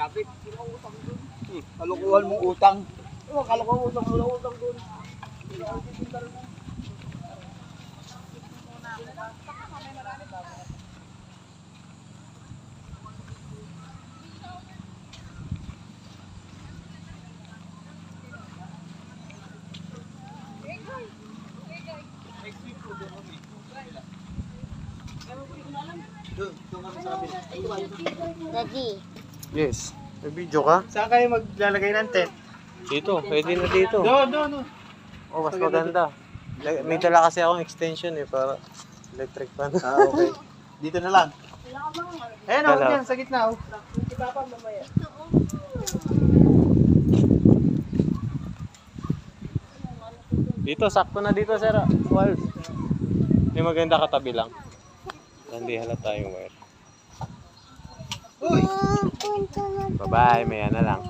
kapit. Kalukuhan mong utang. Kalukuhan utang doon. Daddy. Yes. May video ka? Saan kayo maglalagay ng tent? Dito. Pwede na dito. Doon. Oh, mas maganda. May dala kasi akong extension eh, para electric fan. Okay. Dito na lang. Ayan o, Dala. dyan, sa gitna o. Dito, sakto na dito, sir. Wild. May maganda katabi lang. Hindi halata yung wire. Uy! Bye-bye. Maya na lang.